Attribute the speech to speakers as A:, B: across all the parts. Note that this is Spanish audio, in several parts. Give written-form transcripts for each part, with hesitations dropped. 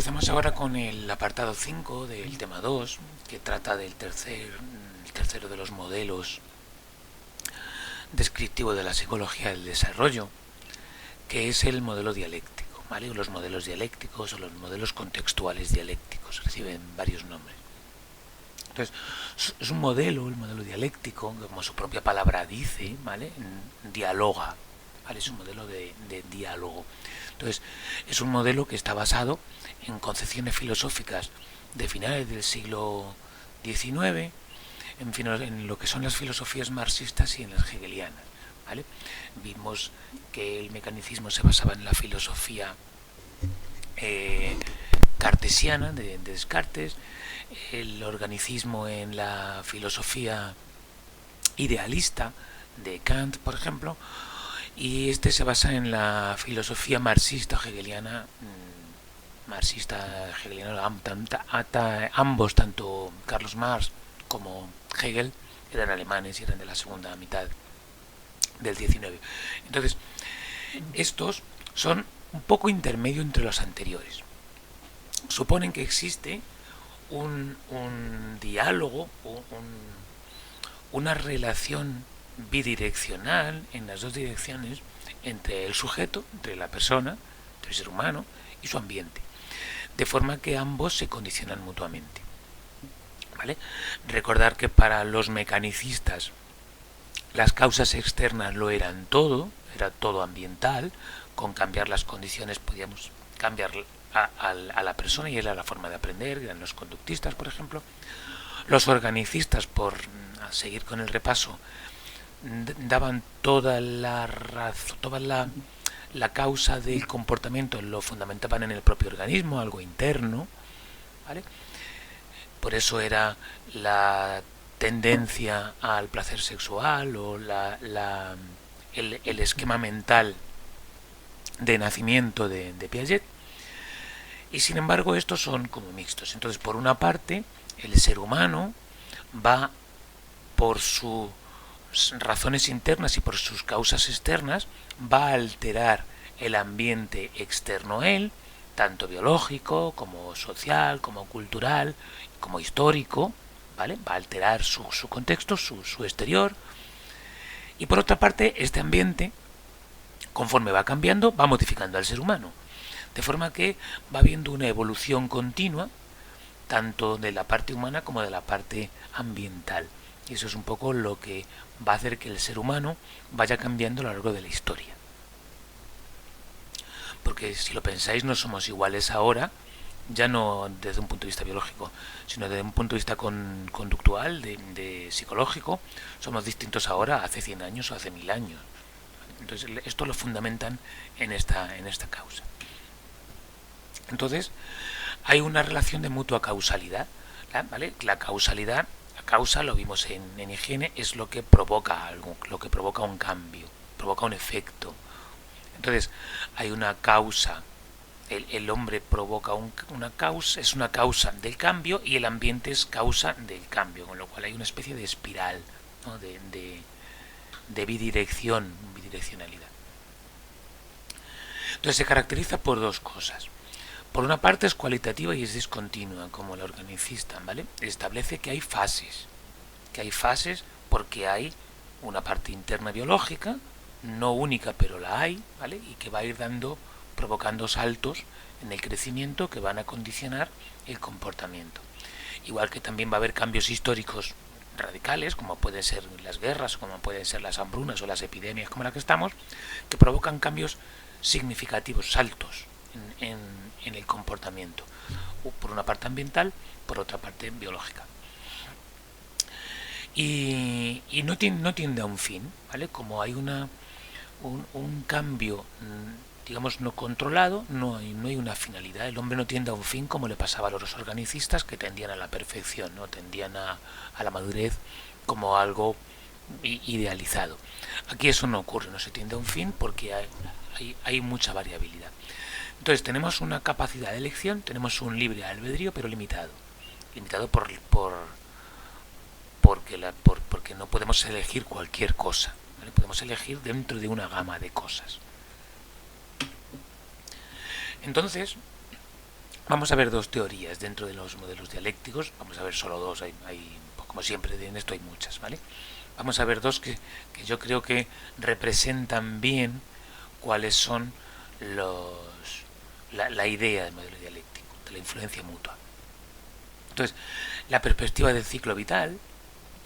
A: Empezamos ahora con el apartado 5 del tema 2, que trata del tercero de los modelos descriptivos de la psicología del desarrollo, que es el modelo dialéctico, ¿vale? Los modelos dialécticos o los modelos contextuales dialécticos reciben varios nombres. Entonces, es un modelo, el modelo dialéctico, como su propia palabra dice, ¿vale? Dialoga, ¿vale? Es un modelo de diálogo. Entonces, es un modelo que está basado en concepciones filosóficas de finales del siglo XIX, en lo que son las filosofías marxistas y en las hegelianas, ¿vale? Vimos que el mecanicismo se basaba en la filosofía cartesiana de Descartes, el organicismo en la filosofía idealista de Kant, por ejemplo, y este se basa en la filosofía marxista-hegeliana, ambos, tanto Carlos Marx como Hegel, eran alemanes y eran de la segunda mitad del XIX. Entonces, estos son un poco intermedio entre los anteriores. Suponen que existe un diálogo, una relación bidireccional en las dos direcciones entre el sujeto, entre la persona, entre el ser humano y su ambiente, de forma que ambos se condicionan mutuamente, ¿vale? Recordar que para los mecanicistas las causas externas lo eran todo, era todo ambiental, con cambiar las condiciones podíamos cambiar a la persona y era la forma de aprender, eran los conductistas, por ejemplo. Los organicistas, por seguir con el repaso, daban toda la causa del comportamiento, lo fundamentaban en el propio organismo, algo interno, ¿vale? Por eso era la tendencia al placer sexual o el esquema mental de nacimiento de Piaget. Y sin embargo estos son como mixtos. Entonces, por una parte, el ser humano va por sus razones internas y por sus causas externas, va a alterar el ambiente externo a él, tanto biológico como social, como cultural, como histórico, ¿vale? Va a alterar su contexto, su exterior. Y por otra parte, este ambiente, conforme va cambiando, va modificando al ser humano. De forma que va habiendo una evolución continua, tanto de la parte humana como de la parte ambiental. Y eso es un poco lo que va a hacer que el ser humano vaya cambiando a lo largo de la historia. Porque si lo pensáis, no somos iguales ahora, ya no desde un punto de vista biológico, sino desde un punto de vista conductual, de psicológico. Somos distintos ahora hace 100 años o hace 1000 años. Entonces esto lo fundamentan en esta causa. Entonces hay una relación de mutua causalidad, ¿vale? La causalidad, la causa, lo vimos en higiene, es lo que provoca algo, lo que provoca un cambio, provoca un efecto. Entonces hay una causa, el hombre provoca una causa, es una causa del cambio y el ambiente es causa del cambio, con lo cual hay una especie de espiral, ¿no? de bidireccionalidad. Entonces se caracteriza por dos cosas. Por una parte es cualitativa y es discontinua, como la organicista, ¿vale? Establece que hay fases porque hay una parte interna biológica, no única pero la hay, ¿vale? Y que va a ir provocando saltos en el crecimiento que van a condicionar el comportamiento. Igual que también va a haber cambios históricos radicales, como pueden ser las guerras, como pueden ser las hambrunas o las epidemias como la que estamos, que provocan cambios significativos, saltos en el comportamiento, por una parte ambiental, por otra parte biológica. Y no tiende a un fin, ¿vale? Como hay un cambio, digamos, no controlado, no hay una finalidad. El hombre no tiende a un fin como le pasaba a los organicistas, que tendían a la perfección, ¿no? Tendían a la madurez como algo idealizado. Aquí eso no ocurre, no se tiende a un fin porque hay mucha variabilidad. Entonces tenemos una capacidad de elección, tenemos un libre albedrío, pero limitado porque no podemos elegir cualquier cosa, ¿vale? Podemos elegir dentro de una gama de cosas. Entonces, Vamos a ver dos teorías dentro de los modelos dialécticos. Vamos a ver solo dos, pues como siempre en esto hay muchas, ¿vale? Vamos a ver dos que yo creo que representan bien cuáles son la idea del modelo dialéctico, de la influencia mutua. Entonces, la perspectiva del ciclo vital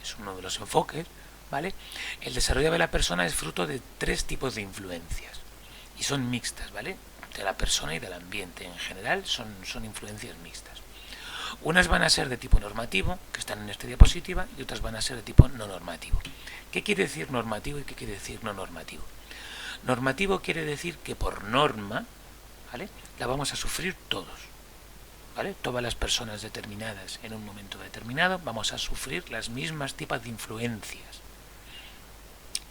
A: es uno de los enfoques, ¿vale? El desarrollo de la persona es fruto de tres tipos de influencias y son mixtas, ¿vale? De la persona y del ambiente en general son influencias mixtas. Unas van a ser de tipo normativo, que están en esta diapositiva, y otras van a ser de tipo no normativo. ¿Qué quiere decir normativo y qué quiere decir no normativo? Normativo quiere decir que por norma, ¿vale?, la vamos a sufrir todos, ¿vale? Todas las personas determinadas en un momento determinado vamos a sufrir las mismas tipos de influencias.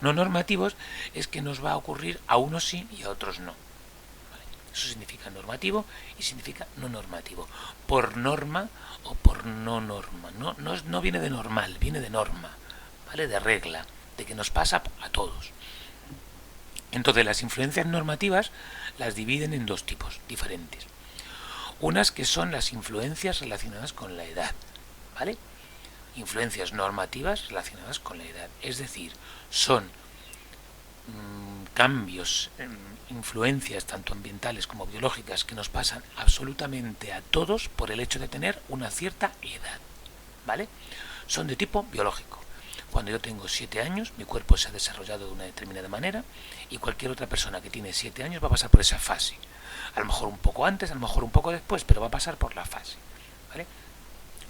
A: No normativos es que nos va a ocurrir a unos sí y a otros no. Eso significa normativo y significa no normativo. Por norma o por no norma. No viene de normal, viene de norma, ¿vale? De regla, de que nos pasa a todos. Entonces las influencias normativas las dividen en dos tipos diferentes. Unas que son las influencias relacionadas con la edad, ¿vale? Influencias normativas relacionadas con la edad. Es decir, son cambios, influencias tanto ambientales como biológicas que nos pasan absolutamente a todos por el hecho de tener una cierta edad, ¿vale? Son de tipo biológico. Cuando yo tengo 7 años, mi cuerpo se ha desarrollado de una determinada manera y cualquier otra persona que tiene 7 años va a pasar por esa fase. A lo mejor un poco antes, a lo mejor un poco después, pero va a pasar por la fase, ¿vale?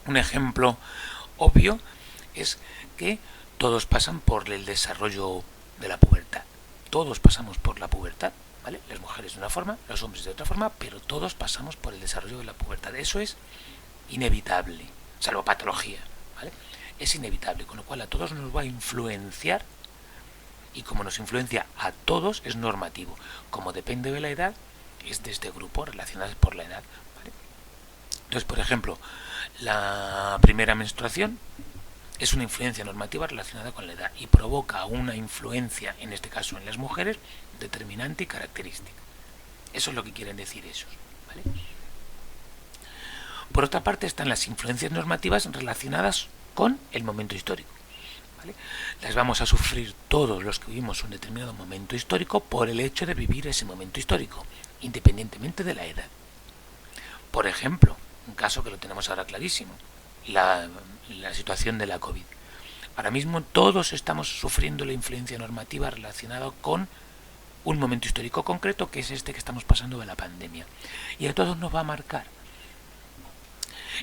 A: Un ejemplo obvio es que todos pasan por el desarrollo de la pubertad. Todos pasamos por la pubertad, ¿vale? Las mujeres de una forma, los hombres de otra forma, pero todos pasamos por el desarrollo de la pubertad. Eso es inevitable, salvo patología, ¿vale? Es inevitable, con lo cual a todos nos va a influenciar y como nos influencia a todos es normativo. Como depende de la edad, es de este grupo relacionadas por la edad, ¿vale? Entonces, por ejemplo, la primera menstruación es una influencia normativa relacionada con la edad y provoca una influencia, en este caso en las mujeres, determinante y característica. Eso es lo que quieren decir esos, ¿vale? Por otra parte están las influencias normativas relacionadas con el momento histórico, ¿vale? Las vamos a sufrir todos los que vivimos un determinado momento histórico por el hecho de vivir ese momento histórico, independientemente de la edad. Por ejemplo, un caso que lo tenemos ahora clarísimo, la situación de la COVID. Ahora mismo todos estamos sufriendo la influencia normativa relacionada con un momento histórico concreto, que es este que estamos pasando de la pandemia. Y a todos nos va a marcar.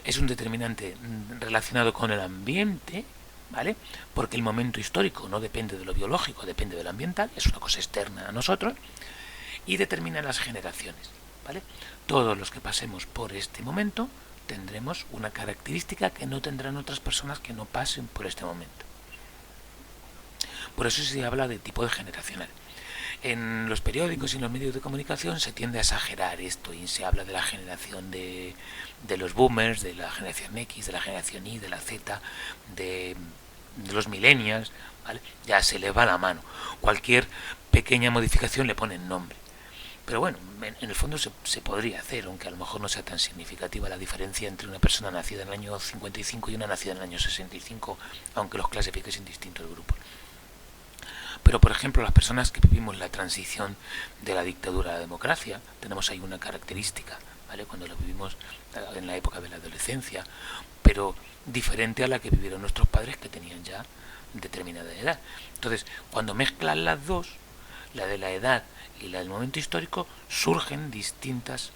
A: Es un determinante relacionado con el ambiente, ¿vale? Porque el momento histórico no depende de lo biológico, depende de lo ambiental, es una cosa externa a nosotros, y determina las generaciones, ¿vale? Todos los que pasemos por este momento tendremos una característica que no tendrán otras personas que no pasen por este momento. Por eso se habla de tipo de generacional. En los periódicos y en los medios de comunicación se tiende a exagerar esto y se habla de la generación de los boomers, de la generación X, de la generación Y, de la Z, de los millennials, ¿vale? Ya se le va la mano. Cualquier pequeña modificación le ponen nombre. Pero bueno, en el fondo se podría hacer, aunque a lo mejor no sea tan significativa la diferencia entre una persona nacida en el año 55 y una nacida en el año 65, aunque los clasifiques en distintos grupos. Pero, por ejemplo, las personas que vivimos la transición de la dictadura a la democracia, tenemos ahí una característica, ¿vale? Cuando lo vivimos en la época de la adolescencia, pero diferente a la que vivieron nuestros padres que tenían ya determinada edad. Entonces, cuando mezclan las dos, la de la edad y la del momento histórico, surgen distintas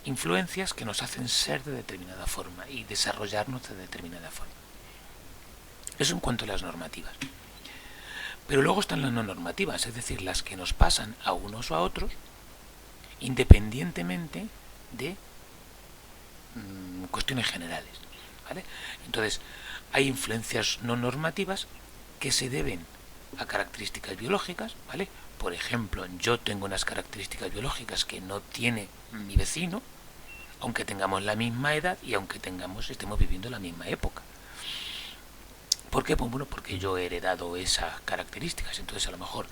A: influencias que nos hacen ser de determinada forma y desarrollarnos de determinada forma. Eso en cuanto a las normativas. Pero luego están las no normativas, es decir, las que nos pasan a unos o a otros, independientemente de cuestiones generales, ¿vale? Entonces, hay influencias no normativas que se deben a características biológicas, ¿vale? Por ejemplo, yo tengo unas características biológicas que no tiene mi vecino, aunque tengamos la misma edad y aunque estemos viviendo la misma época. ¿Por qué? Pues bueno, porque yo he heredado esas características, entonces a lo mejor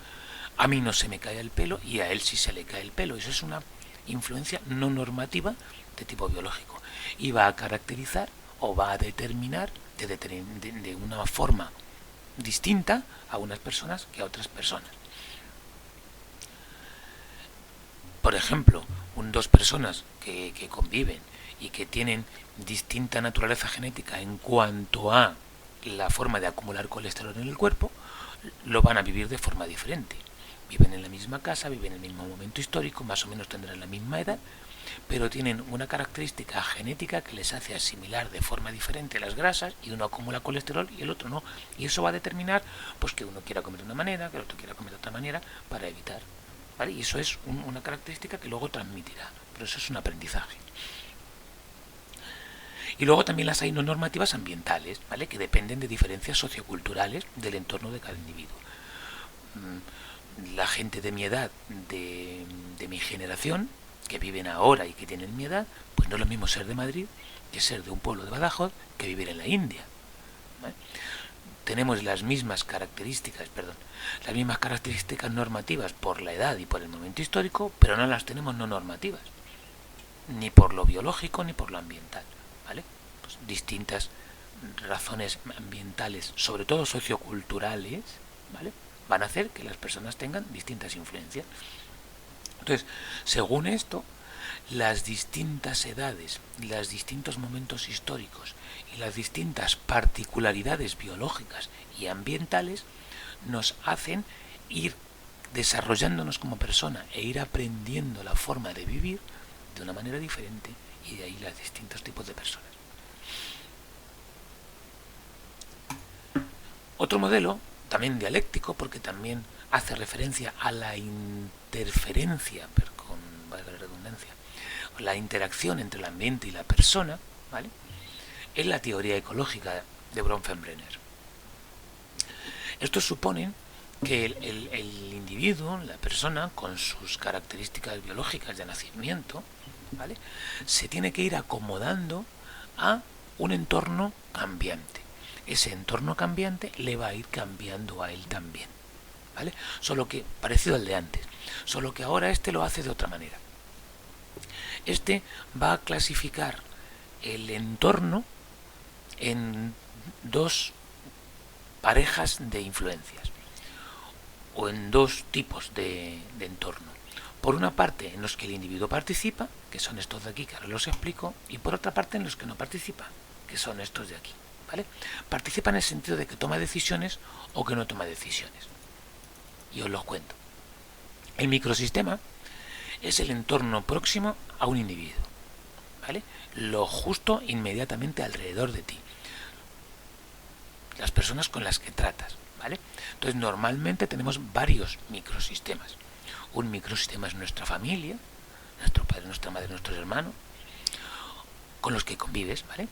A: a mí no se me cae el pelo y a él sí se le cae el pelo. Eso es una influencia no normativa de tipo biológico y va a caracterizar o va a determinar de una forma distinta a unas personas que a otras personas. Por ejemplo, dos personas que conviven y que tienen distinta naturaleza genética en cuanto a la forma de acumular colesterol en el cuerpo, lo van a vivir de forma diferente. Viven en la misma casa, viven en el mismo momento histórico, más o menos tendrán la misma edad, pero tienen una característica genética que les hace asimilar de forma diferente las grasas, y uno acumula colesterol y el otro no. Y eso va a determinar pues que uno quiera comer de una manera, que el otro quiera comer de otra manera, para evitar. ¿Vale? Y eso es una característica que luego transmitirá, pero eso es un aprendizaje. Y luego también las hay no normativas ambientales, ¿vale? Que dependen de diferencias socioculturales del entorno de cada individuo. La gente de mi edad, de mi generación, que viven ahora y que tienen mi edad, pues no es lo mismo ser de Madrid que ser de un pueblo de Badajoz que vivir en la India, ¿vale? Tenemos las mismas características normativas por la edad y por el momento histórico, pero no las tenemos no normativas, ni por lo biológico ni por lo ambiental, ¿vale? Pues distintas razones ambientales, sobre todo socioculturales, ¿vale?, van a hacer que las personas tengan distintas influencias. Entonces, según esto, las distintas edades, los distintos momentos históricos y las distintas particularidades biológicas y ambientales nos hacen ir desarrollándonos como persona e ir aprendiendo la forma de vivir de una manera diferente, y de ahí los distintos tipos de personas. Otro modelo, también dialéctico, porque también hace referencia a la interferencia, pero con valga la redundancia, la interacción entre el ambiente y la persona, ¿vale?, es la teoría ecológica de Bronfenbrenner. Esto supone que el individuo, la persona, con sus características biológicas de nacimiento, ¿vale?, se tiene que ir acomodando a un entorno cambiante. Ese entorno cambiante le va a ir cambiando a él también, ¿vale? Solo que, parecido al de antes, solo que ahora este lo hace de otra manera. Este va a clasificar el entorno en dos parejas de influencias, o en dos tipos de entorno. Por una parte, en los que el individuo participa, que son estos de aquí, que ahora los explico, y por otra parte, en los que no participa, que son estos de aquí, ¿vale? Participa en el sentido de que toma decisiones o que no toma decisiones. Y os los cuento. El microsistema es el entorno próximo a un individuo, ¿vale? Lo justo inmediatamente alrededor de ti. Las personas con las que tratas, ¿vale? Entonces, normalmente tenemos varios microsistemas. Un microsistema es nuestra familia, nuestro padre, nuestra madre, nuestros hermanos, con los que convives, ¿vale?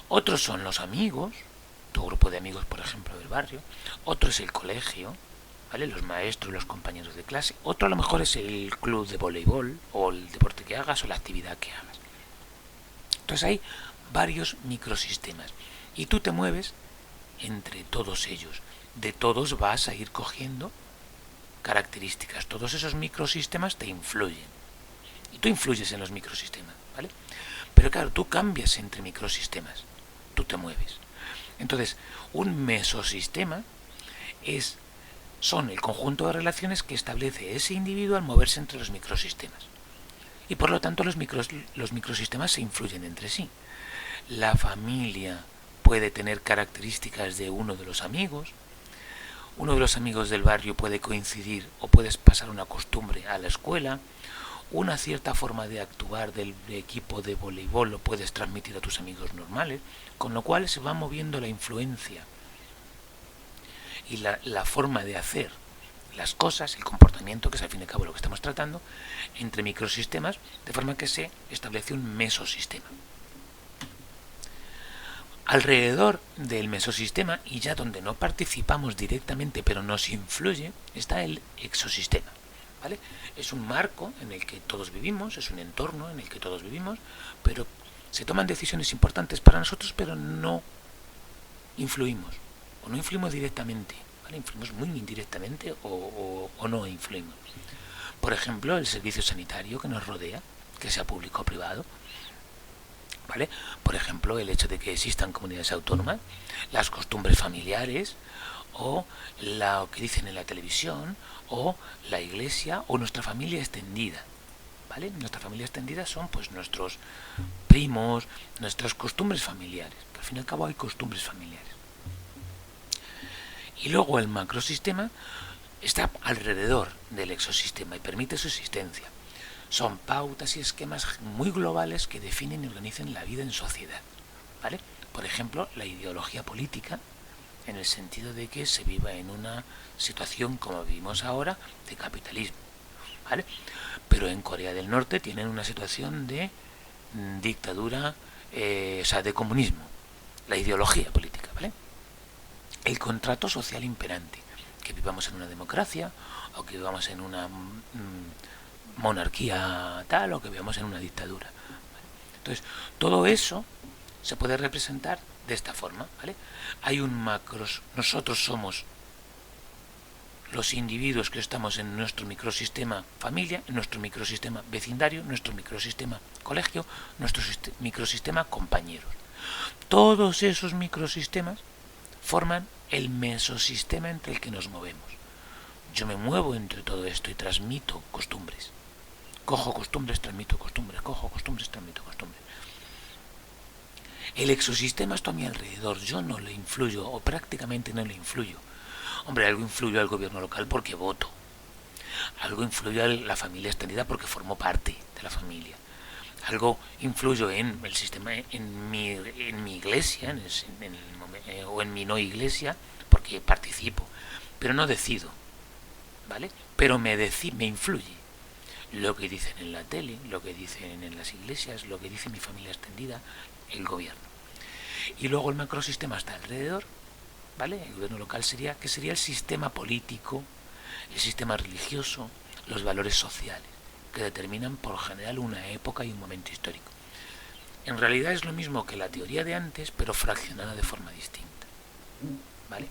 A: Otros son los amigos, tu grupo de amigos, por ejemplo, del barrio. Otro es el colegio, ¿vale?, los maestros, los compañeros de clase. Otro a lo mejor es el club de voleibol, o el deporte que hagas, o la actividad que hagas. Entonces hay varios microsistemas y tú te mueves entre todos ellos. De todos vas a ir cogiendo características. Todos esos microsistemas te influyen y tú influyes en los microsistemas, ¿vale? Pero claro, tú cambias entre microsistemas, tú te mueves. Entonces, un mesosistema son el conjunto de relaciones que establece ese individuo al moverse entre los microsistemas. Y por lo tanto los microsistemas se influyen entre sí. La familia puede tener características de uno de los amigos del barrio puede coincidir o puedes pasar una costumbre a la escuela, una cierta forma de actuar del equipo de voleibol lo puedes transmitir a tus amigos normales, con lo cual se va moviendo la influencia y la forma de hacer las cosas, el comportamiento, que es al fin y al cabo lo que estamos tratando, entre microsistemas, de forma que se establece un mesosistema. Alrededor del mesosistema, y ya donde no participamos directamente pero nos influye, está el exosistema, ¿vale? Es un marco en el que todos vivimos, es un entorno en el que todos vivimos, pero se toman decisiones importantes para nosotros, pero no influimos, o no influimos directamente, ¿vale? Influimos muy indirectamente o no influimos. Por ejemplo, el servicio sanitario que nos rodea, que sea público o privado, ¿vale? Por ejemplo, el hecho de que existan comunidades autónomas, las costumbres familiares, o lo que dicen en la televisión, o la iglesia, o nuestra familia extendida, ¿vale? Nuestra familia extendida son pues nuestros primos, nuestras costumbres familiares, que al fin y al cabo hay costumbres familiares. Y luego el macrosistema está alrededor del exosistema y permite su existencia. Son pautas y esquemas muy globales que definen y organizan la vida en sociedad, ¿vale? Por ejemplo, la ideología política, en el sentido de que se viva en una situación como vivimos ahora de capitalismo, ¿vale? Pero en Corea del Norte tienen una situación de dictadura, o sea, de comunismo, la ideología política, ¿vale? El contrato social imperante, que vivamos en una democracia o que vivamos en una monarquía tal o que vivamos en una dictadura, ¿vale? Entonces, todo eso se puede representar de esta forma, ¿vale? Hay un macros, nosotros somos los individuos que estamos en nuestro microsistema familia, en nuestro microsistema vecindario, nuestro microsistema colegio, nuestro microsistema compañeros. Todos esos microsistemas forman el mesosistema entre el que nos movemos. Yo me muevo entre todo esto y transmito costumbres. Cojo costumbres, transmito costumbres, cojo costumbres, transmito costumbres. El exosistema está a mi alrededor, yo no le influyo o prácticamente no le influyo. Hombre, algo influyo al gobierno local porque voto. Algo influyo a la familia extendida porque formo parte de la familia. Algo influyo en el sistema, en mi iglesia, o en mi no iglesia, porque participo, pero no decido, ¿vale? Pero me influye lo que dicen en la tele, lo que dicen en las iglesias, lo que dice mi familia extendida, el gobierno. Y luego el macrosistema está alrededor, ¿vale? El gobierno local sería el sistema político, el sistema religioso, los valores sociales, que determinan por general una época y un momento histórico. En realidad es lo mismo que la teoría de antes, pero fraccionada de forma distinta, ¿vale?